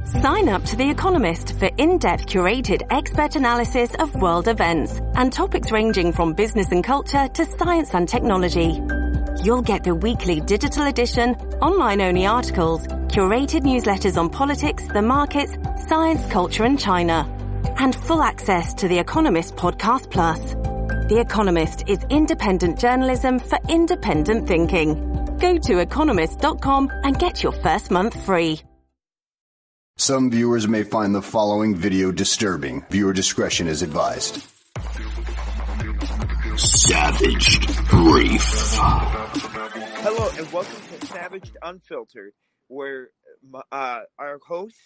Sign up to The Economist for in-depth curated expert analysis of world events and topics ranging from business and culture to science and technology. You'll get the weekly digital edition, online-only articles, curated newsletters on politics, the markets, science, culture and China, and full access to The Economist Podcast Plus. The Economist is independent journalism for independent thinking. Go to economist.com and get your first month free. Some viewers may find the following video disturbing. Viewer discretion is advised. Savaged Brief. Hello and welcome to Savaged Unfiltered, where our host,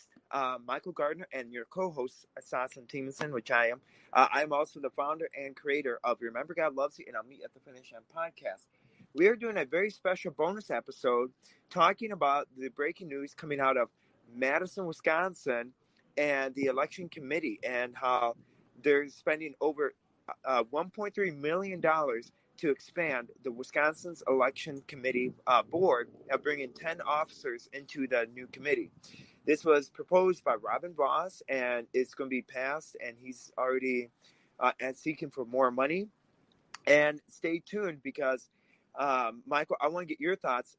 Michael Gardner, and your co-host, Soslan and Michael, which I am. I'm also the founder and creator of Remember God Loves You and I'll Meet at the Finish Line podcast. We are doing a very special bonus episode talking about the breaking news coming out of Madison, Wisconsin, and the election committee, and how they're spending over $1.3 million to expand the Wisconsin's election committee board, bringing 10 officers into the new committee. This was proposed by Robin Voss, and it's going to be passed, and he's already seeking for more money. And stay tuned because, Michael, I want to get your thoughts.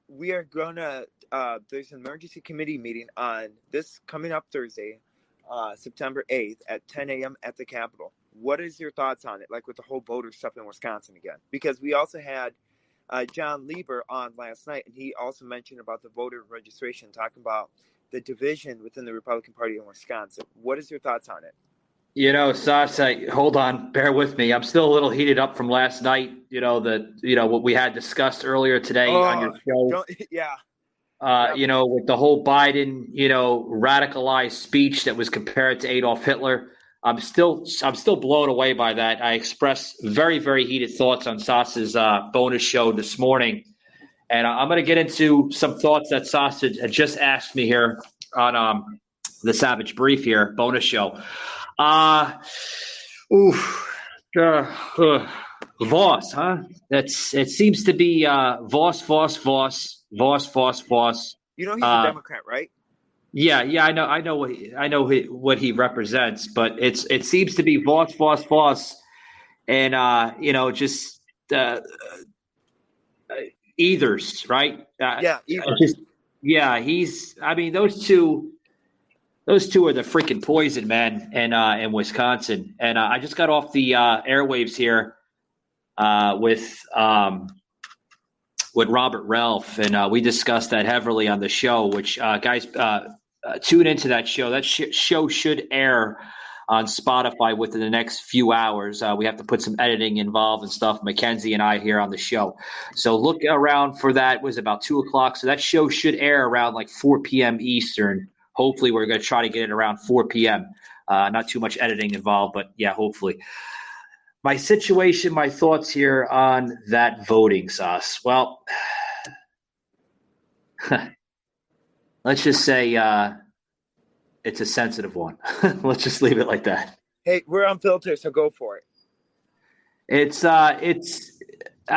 We are going to, there's an emergency committee meeting on this coming up Thursday, September 8th at 10 a.m. at the Capitol. What is your thoughts on it, like with the whole voter stuff in Wisconsin again? Because we also had John Lieber on last night, and he also mentioned about the voter registration, talking about the division within the Republican Party in Wisconsin. What is your thoughts on it? You know, Sas, hold on, bear with me. I'm still a little heated up from last night. What we had discussed earlier today on your show. With the whole Biden, radicalized speech that was compared to Adolf Hitler. I'm still blown away by that. I expressed very, very heated thoughts on Sas's bonus show this morning. And I'm going to get into some thoughts that Sas had just asked me here on the Savage Brief here, bonus show. Voss, huh? It seems to be Voss. You know he's a Democrat, right? Yeah, I know what he represents, but it seems to be Voss, and Ethers, right? Ethers. He's. I mean, those two are the freaking poison, man, in Wisconsin. And I just got off the airwaves here with Robert Ralph, and we discussed that heavily on the show. Which guys, tune into that show. That show should air on Spotify within the next few hours. We have to put some editing involved and stuff. Mackenzie and I here on the show. So look around for that. It was about 2:00. So that show should air around like 4 p.m. Eastern. Hopefully we're going to try to get it around 4 p.m. Not too much editing involved, but yeah, hopefully. My situation, my thoughts here on that voting, Sauce. Well, let's just say it's a sensitive one. Let's just leave it like that. Hey, we're unfiltered, so go for it. It's I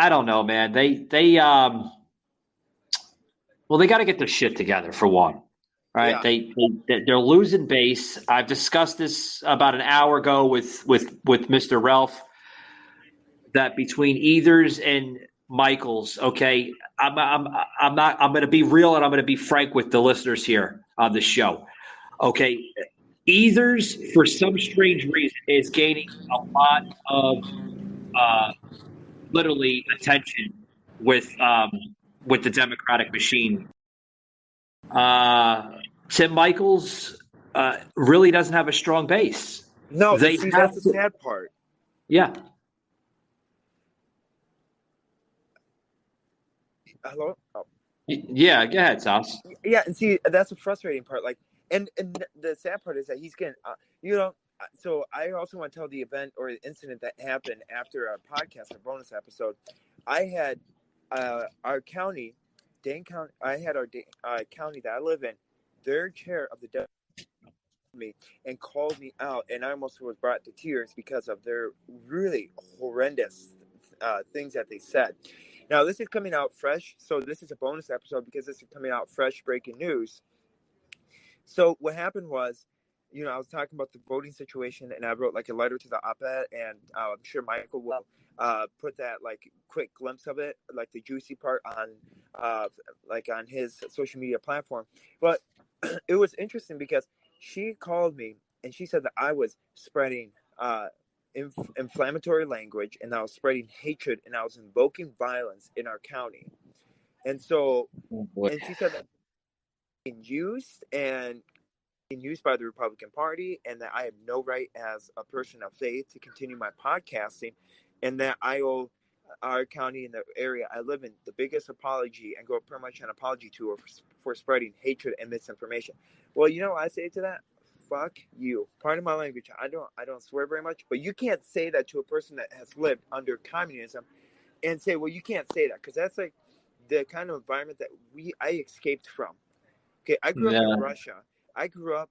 don't know, man. They got to get their shit together for one. Right, yeah. They're losing base. I've discussed this about an hour ago with Mr. Ralph. That between Ethers and Michaels, okay, I'm going to be real and I'm going to be frank with the listeners here on the show. Okay, Ethers for some strange reason is gaining a lot of literally attention with the Democratic machine. Tim Michaels really doesn't have a strong base. No, that's the sad part. Yeah. Hello? Oh. Yeah, go ahead, Sauce. Yeah, and see, that's the frustrating part. Like, and the sad part is that he's getting, so I also want to tell the event or the incident that happened after our podcast, our bonus episode. I had our county, Dane County, I had our county that I live in, their chair of the me and called me out, and I almost was brought to tears because of their really horrendous things that they said. Now, this is coming out fresh, so this is a bonus episode because this is coming out fresh breaking news. So what happened was, I was talking about the voting situation, and I wrote like a letter to the op-ed, and I'm sure Michael will put that like quick glimpse of it, like the juicy part on like on his social media platform. But it was interesting because she called me and she said that I was spreading inflammatory language, and I was spreading hatred, and I was invoking violence in our county. And so, and she said that being used by the Republican Party, and that I have no right as a person of faith to continue my podcasting, and that I owe our county and the area I live in the biggest apology, and go pretty much an apology to her for spreading hatred and misinformation. Well, you know what I say to that? Fuck you. Pardon my language. I don't swear very much, but you can't say that to a person that has lived under communism and say, well, you can't say that, because that's like the kind of environment that I escaped from. Okay, I grew up in Russia. I grew up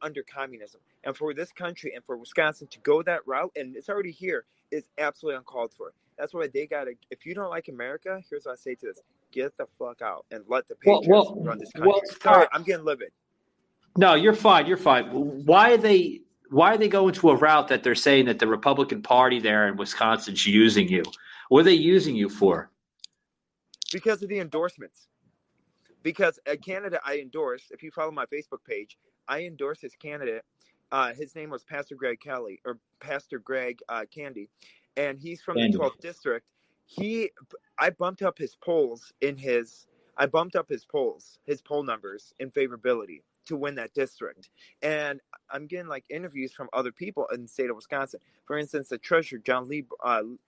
under communism. And for this country and for Wisconsin to go that route, and it's already here, is absolutely uncalled for. That's why they got to, if you don't like America, here's what I say to this: get the fuck out and let the patriots run this country. Sorry, I'm getting livid. No, you're fine. You're fine. Why are they going to a route that they're saying that the Republican Party there in Wisconsin's using you? What are they using you for? Because of the endorsements. Because a candidate I endorsed, if you follow my Facebook page, I endorsed his candidate. His name was Pastor Greg Candy, and he's from the 12th district. I bumped up his polls his poll numbers in favorability to win that district. And I'm getting like interviews from other people in the state of Wisconsin. For instance, the treasurer, John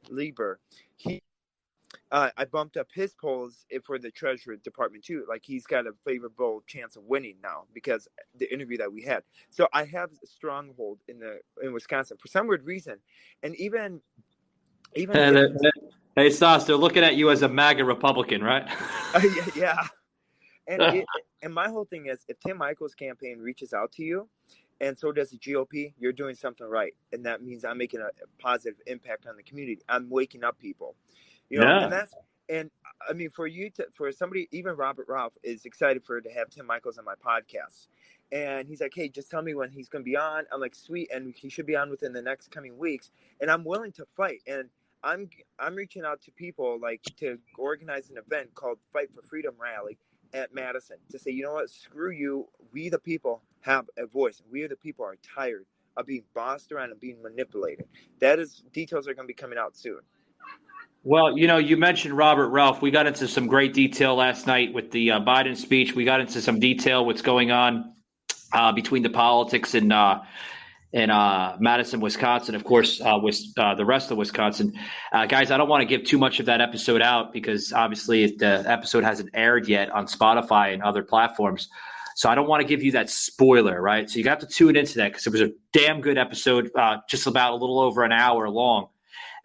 Lieber, I bumped up his polls for the Treasury Department too. Like, he's got a favorable chance of winning now because the interview that we had. So I have a stronghold in Wisconsin for some weird reason, and even hey, Stas, they're looking at you as a MAGA Republican, right? Yeah. And my whole thing is, if Tim Michael's campaign reaches out to you, and so does the GOP, you're doing something right, and that means I'm making a positive impact on the community. I'm waking up people. And I mean, for somebody, even Robert Ralph is excited to have Tim Michaels on my podcast. And he's like, hey, just tell me when he's going to be on. I'm like, sweet. And he should be on within the next coming weeks. And I'm willing to fight. And I'm reaching out to people like to organize an event called Fight for Freedom Rally at Madison to say, you know what, screw you. We, the people, have a voice. We, the people, are tired of being bossed around and being manipulated. Details are going to be coming out soon. Well, you mentioned Robert Ralph. We got into some great detail last night with the Biden speech. We got into some detail what's going on between the politics in Madison, Wisconsin, of course, with the rest of Wisconsin. Guys, I don't want to give too much of that episode out because obviously the episode hasn't aired yet on Spotify and other platforms. So I don't want to give you that spoiler, right? So you got to tune into that because it was a damn good episode, just about a little over an hour long.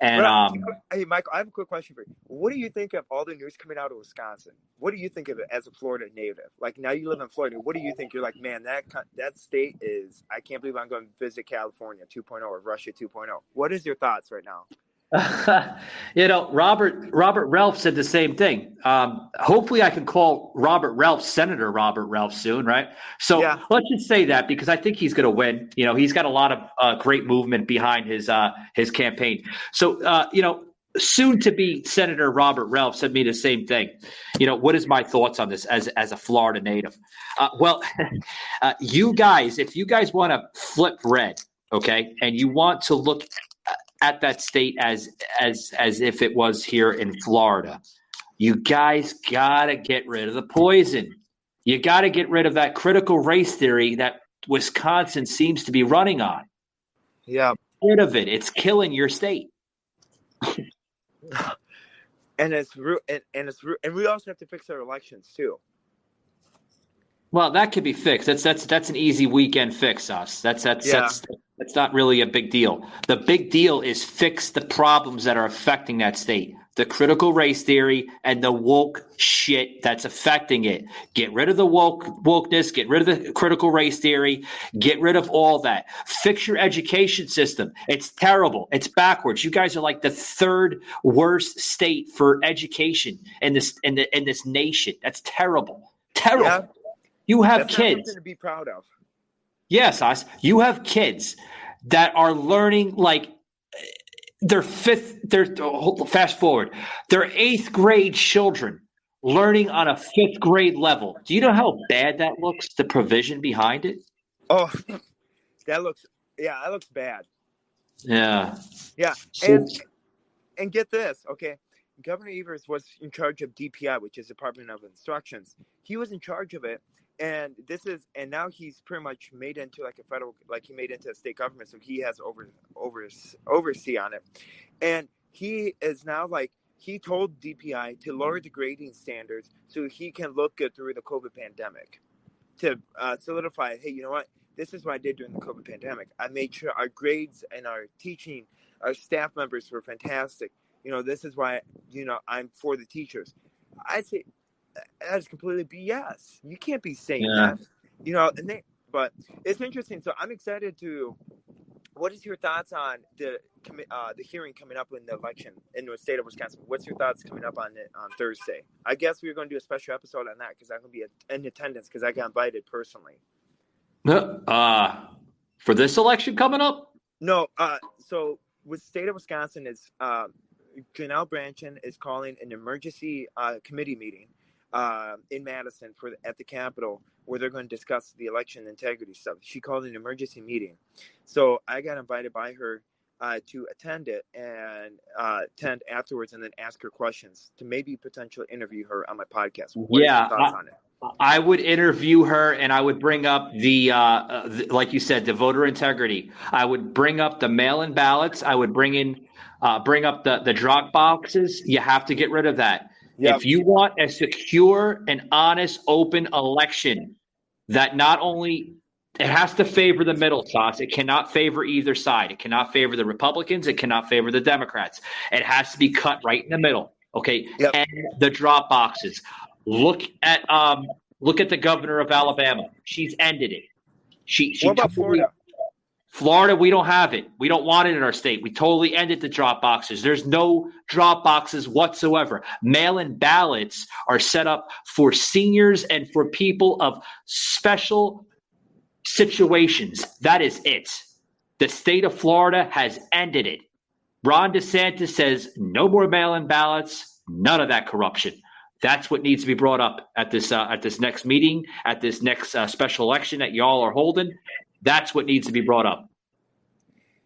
And hey, Michael, I have a quick question for you. What do you think of all the news coming out of Wisconsin? What do you think of it as a Florida native? Like, now you live in Florida. What do you think? You're like, man, that state is. I can't believe I'm going to visit California 2.0 or Russia 2.0. What is your thoughts right now? Robert Ralph said the same thing. Hopefully I can call Robert Ralph Senator Robert Ralph soon, right? So Let's just say that because I think he's going to win. He's got a lot of great movement behind his campaign. So, soon to be Senator Robert Ralph said me the same thing. What is my thoughts on this as a Florida native? You guys, if you guys want to flip red, okay, and you want to look at that state as if it was here in Florida, you guys gotta get rid of the poison. You gotta get rid of that critical race theory that Wisconsin seems to be running on. Yeah, Get rid of it. It's killing your state. And we also have to fix our elections too. Well, that could be fixed. That's an easy weekend fix, us. That's not really a big deal. The big deal is fix the problems that are affecting that state. The critical race theory and the woke shit that's affecting it. Get rid of the wokeness, get rid of the critical race theory, get rid of all that. Fix your education system. It's terrible. It's backwards. You guys are like the third worst state for education in this nation. That's terrible. Terrible. You have That's not kids. something to be proud of. Yes, Os. You have kids that are learning like they're fast forward. They're eighth grade children learning on a fifth grade level. Do you know how bad that looks? The provision behind it? Oh, that looks bad. Yeah. Yeah, So, and get this, okay? Governor Evers was in charge of DPI, which is Department of Instructions. He was in charge of it, and now he's pretty much made into like a federal, like he made into a state government, so he has oversee on it. And he is now like he told DPI to lower the grading standards so he can look good through the COVID pandemic, to solidify, hey, you know what? This is what I did during the COVID pandemic. I made sure our grades and our teaching, our staff members were fantastic. You know, this is why, you know, I'm for the teachers. I say that is completely BS. You can't be saying yeah. that, you know, but it's interesting. So I'm excited to, what is your thoughts on the hearing coming up in the election in the state of Wisconsin? What's your thoughts coming up on it on Thursday? I guess we're going to do a special episode on that because I'm going to be in attendance because I got invited personally. For this election coming up? No, so with state of Wisconsin is Janelle Branchin is calling an emergency committee meeting in Madison at the Capitol where they're going to discuss the election integrity stuff. She called an emergency meeting, so I got invited by her to attend it and attend afterwards, and then ask her questions to maybe potentially interview her on my podcast. What is your thoughts on it? I would interview her, and I would bring up the like you said, the voter integrity. I would bring up the mail-in ballots. I would bring up the drop boxes. You have to get rid of that. Yep. If you want a secure and honest, open election, that not only it has to favor the middle class. It cannot favor either side. It cannot favor the Republicans. It cannot favor the Democrats. It has to be cut right in the middle. Okay, Yep. And the drop boxes. Look at the governor of Alabama. She's ended it. She What about Florida? Florida, we don't have it. We don't want it in our state. We totally ended the drop boxes. There's no drop boxes whatsoever. Mail-in ballots are set up for seniors and for people of special situations. That is it. The state of Florida has ended it. Ron DeSantis says no more mail-in ballots, none of that corruption. That's what needs to be brought up at this next meeting, at this next special election that y'all are holding. That's what needs to be brought up.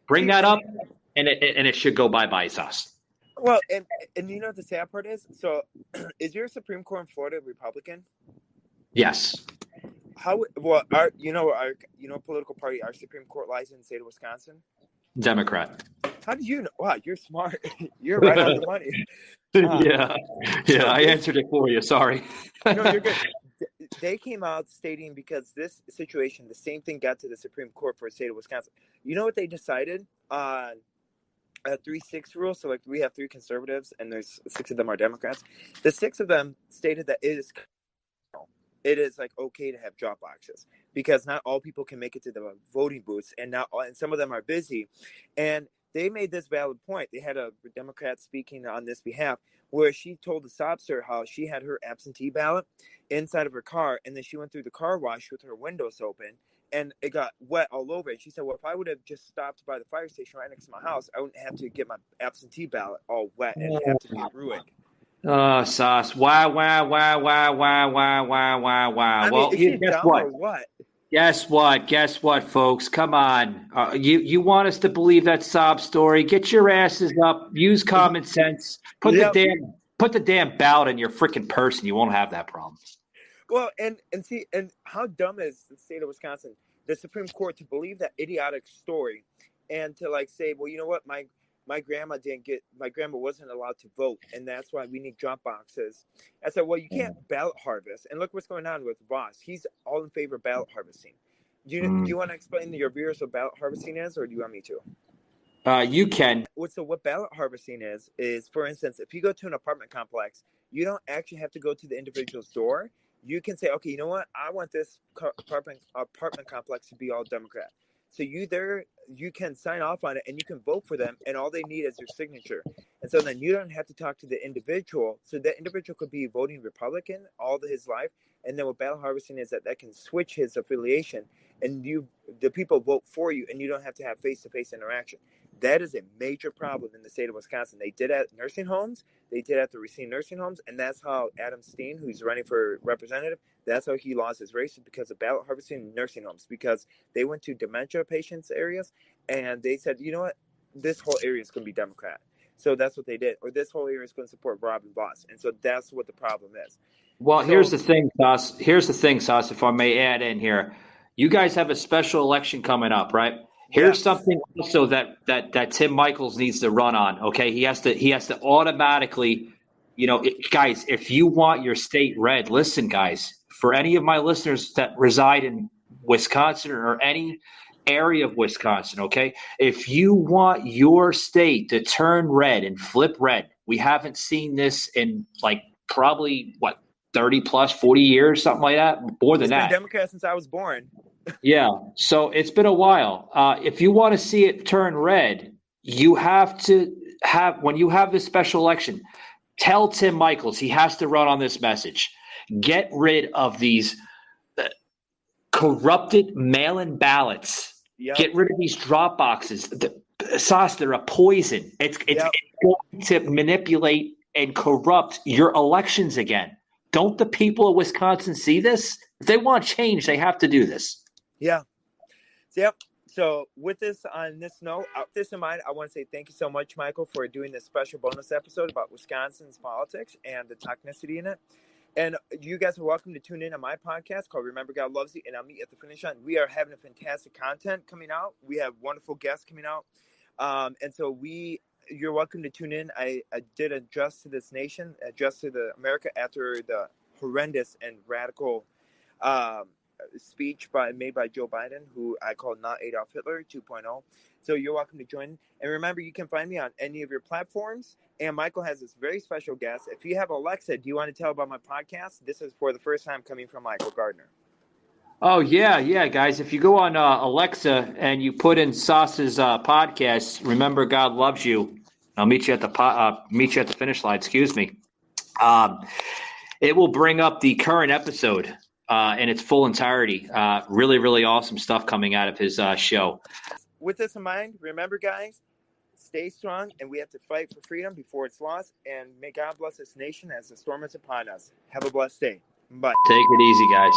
Bring that up, and it should go bye-bye, Sauce. Well, and you know what the sad part is? So, is your Supreme Court in Florida Republican? Yes. Our political party, our Supreme Court lies in the state of Wisconsin? Democrat. How do you know? Wow, you're smart. You're right on the money. Yeah, I answered it for you. Sorry. No, you're good. They came out stating because this situation, the same thing got to the Supreme Court for the state of Wisconsin. You know what they decided on a 3-6 rule? So, like, we have 3 conservatives, and there's 6 of them are Democrats. The 6 of them stated that it is like okay to have drop boxes because not all people can make it to the voting booths, and some of them are busy, and they made this valid point. They had a Democrat speaking on this behalf where she told the Sobster how she had her absentee ballot inside of her car, and then she went through the car wash with her windows open, and it got wet all over it. She said, well, if I would have just stopped by the fire station right next to my house, I wouldn't have to get my absentee ballot all wet and have to be ruined. Oh, Sauce. Wow. I mean, Well, is she guess dumb what? or what? Guess what, folks? Come on. You want us to believe that sob story? Get your asses up. Use common sense. Put the damn ballot in your freaking purse, and you won't have that problem. Well, and how dumb is the state of Wisconsin, the Supreme Court, to believe that idiotic story, and to like say, well, you know what, my grandma wasn't allowed to vote, and that's why we need drop boxes. I said, well, you can't ballot harvest. And look what's going on with Voss. He's all in favor of ballot harvesting. Do you want to explain your viewers what ballot harvesting is, or do you want me to? You can. So what ballot harvesting is, for instance, if you go to an apartment complex, you don't actually have to go to the individual's door. You can say, okay, you know what? I want this apartment complex to be all Democrat. So you can sign off on it and you can vote for them, and all they need is your signature. And so then you don't have to talk to the individual. So that individual could be voting Republican all his life. And then what battle harvesting is that can switch his affiliation, and the people vote for you, and you don't have to have face-to-face interaction. That is a major problem in the state of Wisconsin. They did at nursing homes. They did at the Racine nursing homes. And that's how Adam Steen, who's running for representative, that's how he lost his race, because of ballot harvesting in nursing homes, because they went to dementia patients areas and they said, you know what, this whole area is going to be Democrat. So that's what they did. Or this whole area is going to support Robin Voss. And so that's what the problem is. Well, here's the thing, Sauce. Here's the thing, Sauce, if I may add in here. You guys have a special election coming up, right? Here's something also that Tim Michaels needs to run on. Okay, he has to automatically, guys. If you want your state red, listen, guys. For any of my listeners that reside in Wisconsin or any area of Wisconsin, okay, if you want your state to turn red and flip red, we haven't seen this in probably 30 plus 40 years, something like that. More than that. It's been Democrat since I was born. Yeah, so it's been a while. If you want to see it turn red, you have to when you have this special election, tell Tim Michaels he has to run on this message. Get rid of these corrupted mail-in ballots. Yep. Get rid of these drop boxes. Sauce, they're a poison. It's going to manipulate and corrupt your elections again. Don't the people of Wisconsin see this? If they want change, they have to do this. Yeah. Yep. So with this on this note, with this in mind, I want to say thank you so much, Michael, for doing this special bonus episode about Wisconsin's politics and the toxicity in it. And you guys are welcome to tune in on my podcast called Remember God Loves You, and I'll meet you at the finish line. We are having a fantastic content coming out. We have wonderful guests coming out. And so you're welcome to tune in. I did adjust to this nation, adjust to America after the horrendous and radical speech made by Joe Biden, who I call not Adolf Hitler 2.0. So you're welcome to join. And remember, you can find me on any of your platforms. And Michael has this very special guest. If you have Alexa, do you want to tell about my podcast? This is for the first time coming from Michael Gardner. Oh, yeah, guys. If you go on Alexa and you put in Sauce's podcast, Remember God Loves You, I'll meet you at the finish line. Excuse me. It will bring up the current episode in its full entirety. Really, really awesome stuff coming out of his show. With this in mind, remember, guys, stay strong, and we have to fight for freedom before it's lost. And may God bless this nation as the storm is upon us. Have a blessed day. Bye. Take it easy, guys.